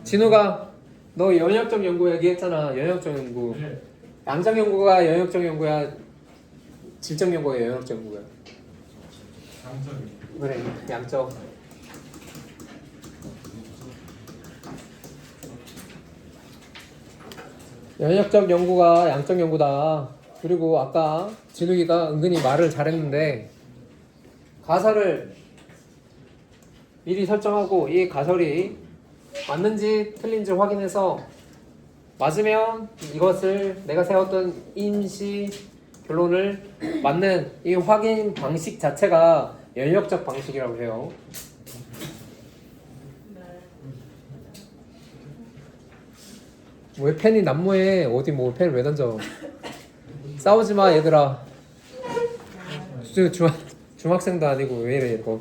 진우가 너 연역적 연구 얘기했잖아. 연역적 연구. 네. 양적 연구가 연역적 연구야? 질적 연구가 연역적 연구야? 양적이. 그래, 양적. 연역적 연구가 양적 연구다. 그리고 아까 진욱이가 은근히 말을 잘했는데 가설을 미리 설정하고 이 가설이 맞는지 틀린지 확인해서 맞으면 이것을 내가 세웠던 인시 결론을 맞는 이 확인 방식 자체가 연역적 방식이라고 해요. 왜 펜이 난무해? 어디 뭐 펜을 왜 던져? 싸우지 마 얘들아. 중학생도 아니고 왜 이래 이거.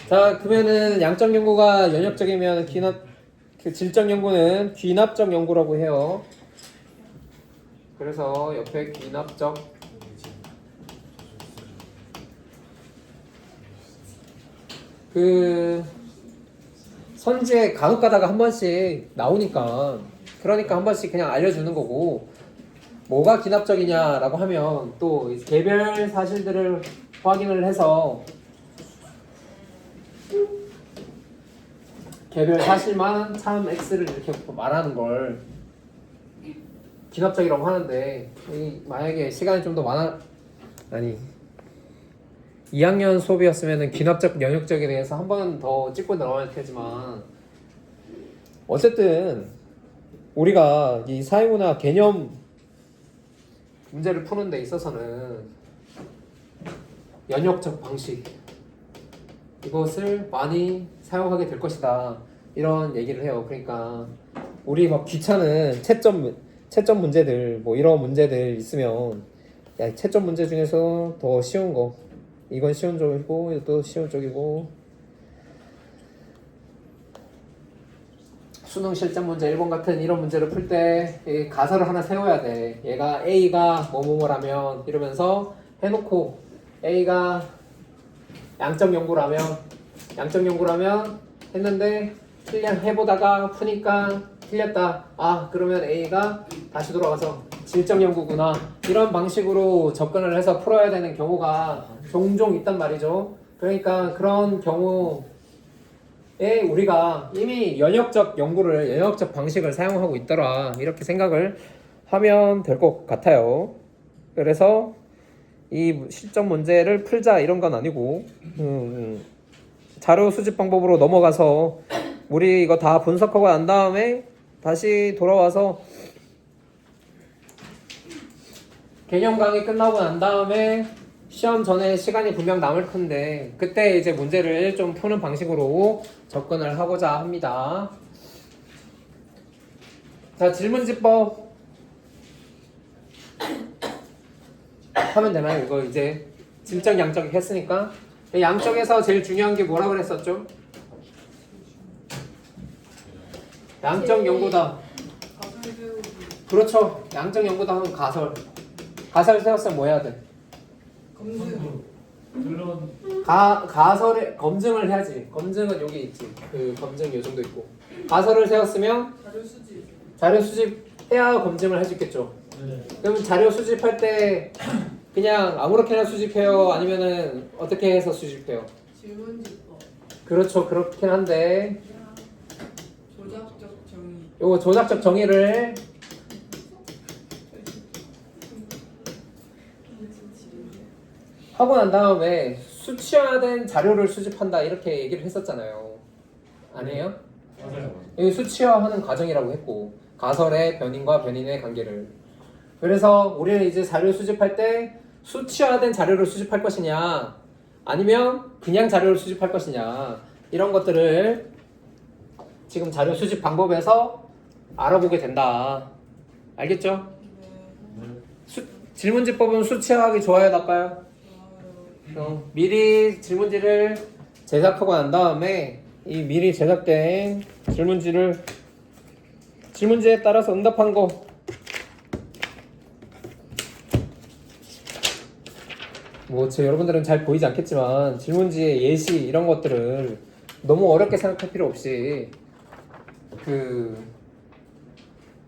자 그러면은 양적 연구가 연역적이면 그 질적 연구는 귀납적 연구라고 해요. 그래서 옆에 귀납적 그 선지에 간혹 가다가 한 번씩 나오니까 그러니까 한 번씩 그냥 알려주는 거고 뭐가 귀납적이냐라고 하면 또 개별 사실들을 확인을 해서 개별 사실만 참 X를 이렇게 말하는 걸 귀납적이라고 하는데 만약에 시간이 좀 더 많아 아니 2학년 수업이었으면 귀납적 연역적에 대해서 한 번 더 찍고 나와야 되지만 어쨌든 우리가 이 사회문화 개념 문제를 푸는 데 있어서는 연역적 방식 이것을 많이 사용하게 될 것이다 이런 얘기를 해요. 그러니까 우리 막 귀찮은 채점 문제들 뭐 이런 문제들 있으면 야, 채점 문제 중에서 더 쉬운 거 이건 쉬운 쪽이고 이것도 쉬운 쪽이고 수능 실전 문제 1번 같은 이런 문제를 풀 때 가설을 하나 세워야 돼. 얘가 A가 뭐뭐뭐라면 이러면서 해놓고 A가 양적 연구라면 했는데 해보다가 푸니까 틀렸다. 아 그러면 A가 다시 돌아가서 질적 연구구나. 이런 방식으로 접근을 해서 풀어야 되는 경우가 종종 있단 말이죠. 그러니까 그런 경우에 우리가 이미 연역적 연구를 연역적 방식을 사용하고 있더라 이렇게 생각을 하면 될 것 같아요. 그래서 이 실전 문제를 풀자 이런 건 아니고 자료 수집 방법으로 넘어가서 우리 이거 다 분석하고 난 다음에 다시 돌아와서 개념 강의 끝나고 난 다음에 시험 전에 시간이 분명 남을 텐데 그때 이제 문제를 좀 푸는 방식으로 접근을 하고자 합니다. 자 질문지법 하면 되나요? 이거 이제 질적 양적 했으니까 양적에서 제일 중요한 게 뭐라 그랬었죠? 양적 연구다. 그렇죠. 양적 연구다 하면 가설 세웠으면 뭐 해야 돼? 가설에 검증을 해야지. 검증은 여기 있지. 그 검증 요 정도 있고. 가설을 세웠으면 자료 수집해야 검증을 할 수 있겠죠. 네. 그럼 자료 수집할 때 그냥 아무렇게나 수집해요? 아니면은 어떻게 해서 수집해요? 질문지법. 그렇죠. 그렇긴 한데 조작적 정의. 요거 조작적 정의를 하고 난 다음에 수치화된 자료를 수집한다 이렇게 얘기를 했었잖아요. 아니에요? 맞아요. 여기 수치화하는 과정이라고 했고 가설의 변인과 변인의 관계를 그래서 우리는 이제 자료 수집할 때 수치화된 자료를 수집할 것이냐 아니면 그냥 자료를 수집할 것이냐 이런 것들을 지금 자료 수집 방법에서 알아보게 된다. 알겠죠? 질문지법은 수치화하기 좋아요 나빠요? 미리 질문지를 제작하고 난 다음에 이 미리 제작된 질문지에 따라서 응답한 거 뭐 여러분들은 잘 보이지 않겠지만 질문지의 예시 이런 것들을 너무 어렵게 생각할 필요 없이 그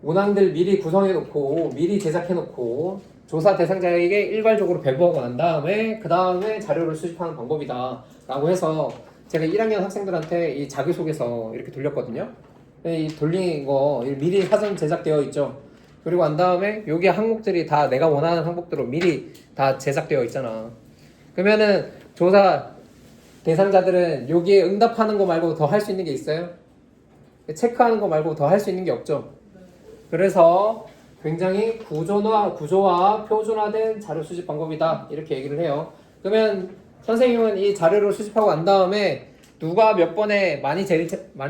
문항들 미리 구성해 놓고 미리 제작해 놓고 조사 대상자에게 일괄적으로 배부하고 난 다음에 그 다음에 자료를 수집하는 방법이다 라고 해서 제가 1학년 학생들한테 이 자기소개서 이렇게 돌렸거든요. 이 돌린 거 미리 사전 제작되어 있죠. 그리고 난 다음에 여기 항목들이 다 내가 원하는 항목대로 미리 다 제작되어 있잖아. 그러면은 조사 대상자들은 여기에 응답하는 거 말고 더 할 수 있는 게 있어요? 체크하는 거 말고 더 할 수 있는 게 없죠. 그래서 굉장히 구조와 표준화된 자료 수집 방법이다 이렇게 얘기를 해요. 그러면 선생님은 이 자료를 수집하고 난 다음에 누가 몇 번에 많이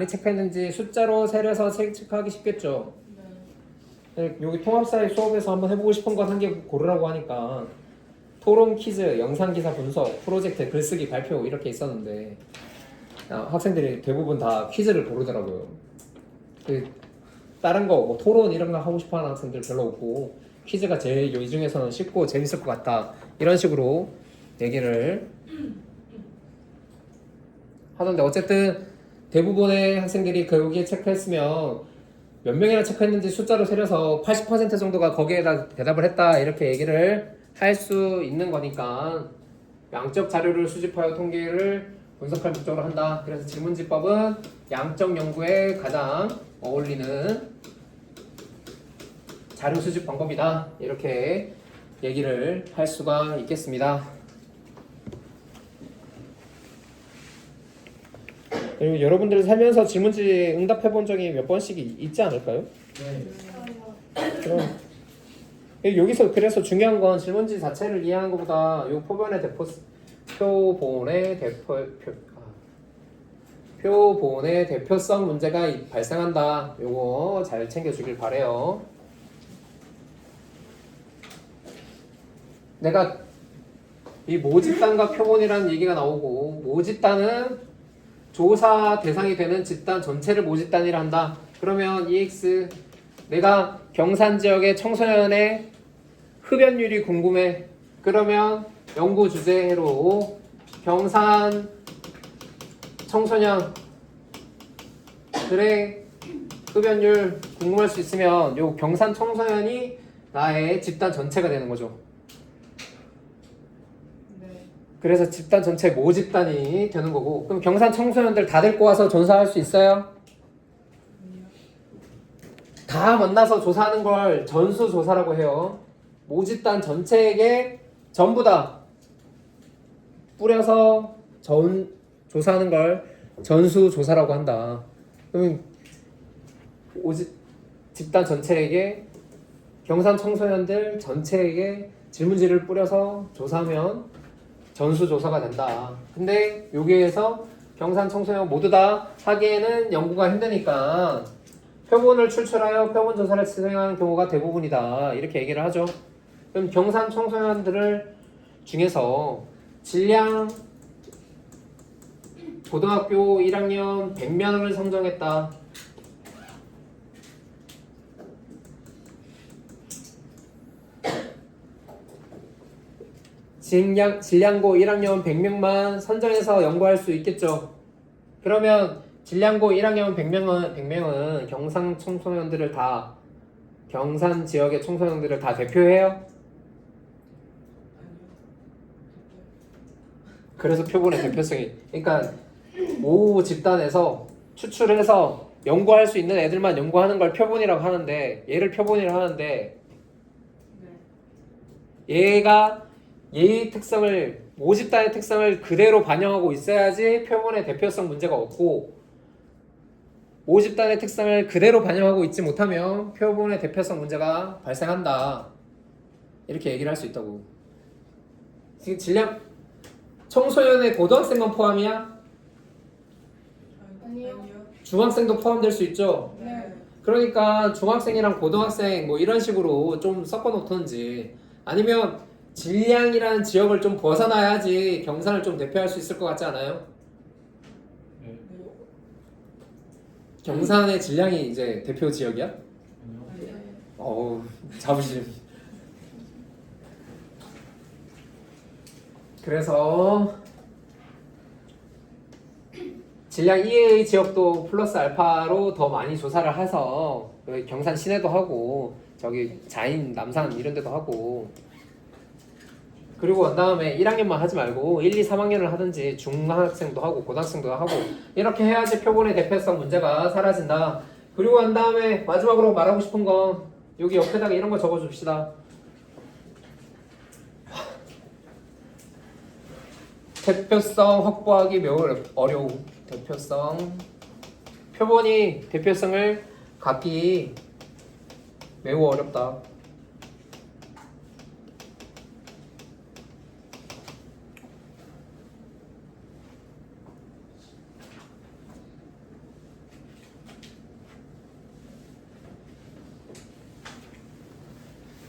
체크했는지 숫자로 세려서 체크하기 쉽겠죠. 여기 통합사회 수업에서 한번 해보고 싶은 건 한 개 고르라고 하니까 토론 퀴즈, 영상 기사 분석, 프로젝트, 글쓰기, 발표 이렇게 있었는데 학생들이 대부분 다 퀴즈를 고르더라고요. 다른 거 뭐 토론 이런 거 하고 싶어하는 학생들 별로 없고 퀴즈가 제일 이 중에서는 쉽고 재밌을 것 같다 이런 식으로 얘기를 하던데 어쨌든 대부분의 학생들이 여기에 체크했으면 몇 명이나 체크했는지 숫자로 세려서 80% 정도가 거기에다 대답을 했다 이렇게 얘기를 할 수 있는 거니까 양적 자료를 수집하여 통계를 분석할 목적으로 한다. 그래서 질문지법은 양적 연구에 가장 어울리는 자료 수집 방법이다 이렇게 얘기를 할 수가 있겠습니다. 그리고 여러분들 살면서 질문지 응답해 본 적이 몇 번씩 있지 않을까요? 네. 그럼 여기서 그래서 중요한 건 질문지 자체를 이해하는 것보다 요 표본의 대표성 문제가 발생한다. 요거 잘 챙겨주길 바래요. 내가 이 모집단과 표본이라는 얘기가 나오고 모집단은 조사 대상이 되는 집단 전체를 모집단이라 한다. 그러면 EX 내가 경산 지역의 청소년의 흡연율이 궁금해. 그러면 연구 주제로 경산 청소년들의 흡연율 궁금할 수 있으면 요 경산 청소년이 나의 집단 전체가 되는 거죠. 그래서 집단 전체 모집단이 되는 거고 그럼 경산 청소년들 다 데리고 와서 조사할 수 있어요? 다 만나서 조사하는 걸 전수조사라고 해요. 모집단 전체에게 전부 다 뿌려서 조사하는 걸 전수조사라고 한다. 그러면 집단 전체에게 경산 청소년들 전체에게 질문지를 뿌려서 조사하면 전수조사가 된다. 근데 여기에서 경산 청소년 모두 다 하기에는 연구가 힘드니까 표본을 출출하여 표본 조사를 진행하는 경우가 대부분이다. 이렇게 얘기를 하죠. 그럼 경산 청소년들을 중에서 질량 고등학교 1학년 100명을 선정했다. 질량고 1학년 100명만 선정해서 연구할 수 있겠죠. 그러면 질량고 1학년 100명은 경산 청소년들을 다 경산 지역의 청소년들을 다 대표해요? 그래서 표본의 대표성이 그러니까 모 집단에서 추출해서 연구할 수 있는 애들만 연구하는 걸 표본이라고 하는데 얘를 표본이라고 하는데 얘가 얘의 특성을 모집단의 특성을 그대로 반영하고 있어야지 표본의 대표성 문제가 없고 모집단의 특성을 그대로 반영하고 있지 못하면 표본의 대표성 문제가 발생한다. 이렇게 얘기를 할 수 있다고. 지금 질량 청소년의 고등학생만 포함이야? 아니요. 중학생도 포함될 수 있죠? 네. 그러니까 중학생이랑 고등학생 뭐 이런 식으로 좀 섞어 놓던지 아니면 질량이라는 지역을 좀 벗어나야지 경산을 좀 대표할 수 있을 것 같지 않아요? 네. 경산의 질량이 이제 대표 지역이야? 아니요. 어우 자부심. 그래서 질량 EA 지역도 플러스 알파로 더 많이 조사를 해서 여기 경산 시내도 하고 저기 자인 남산 이런 데도 하고 그리고 그 다음에 1학년만 하지 말고 1, 2, 3학년을 하든지 중학생도 하고 고등학생도 하고 이렇게 해야지 표본의 대표성 문제가 사라진다. 그리고 그 다음에 마지막으로 말하고 싶은 건 여기 옆에다가 이런 거 적어줍시다. 대표성 확보하기 매우 어려움. 대표성 표본이 대표성을 갖기 매우 어렵다.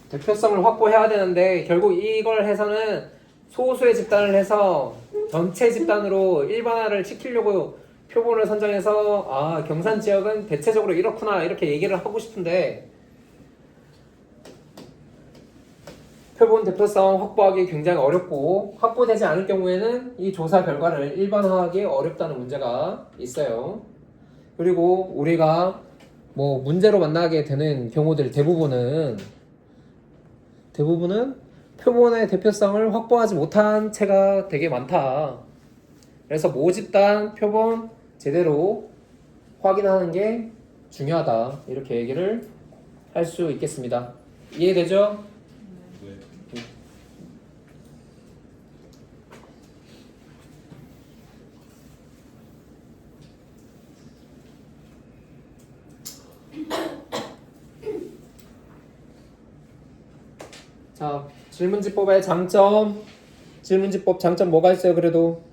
대표성을 확보해야 되는데 결국 이걸 해서는 소수의 집단을 해서 전체 집단으로 일반화를 시키려고 표본을 선정해서 아 경산 지역은 대체적으로 이렇구나 이렇게 얘기를 하고 싶은데 표본 대표성 확보하기 굉장히 어렵고 확보되지 않을 경우에는 이 조사 결과를 일반화하기 어렵다는 문제가 있어요. 그리고 우리가 뭐 문제로 만나게 되는 경우들 대부분은 표본의 대표성을 확보하지 못한 채가 되게 많다. 그래서 모집단 표본 제대로 확인하는 게 중요하다. 이렇게 얘기를 할 수 있겠습니다. 이해되죠? 네. 자, 질문지법의 장점. 질문지법 장점 뭐가 있어요, 그래도?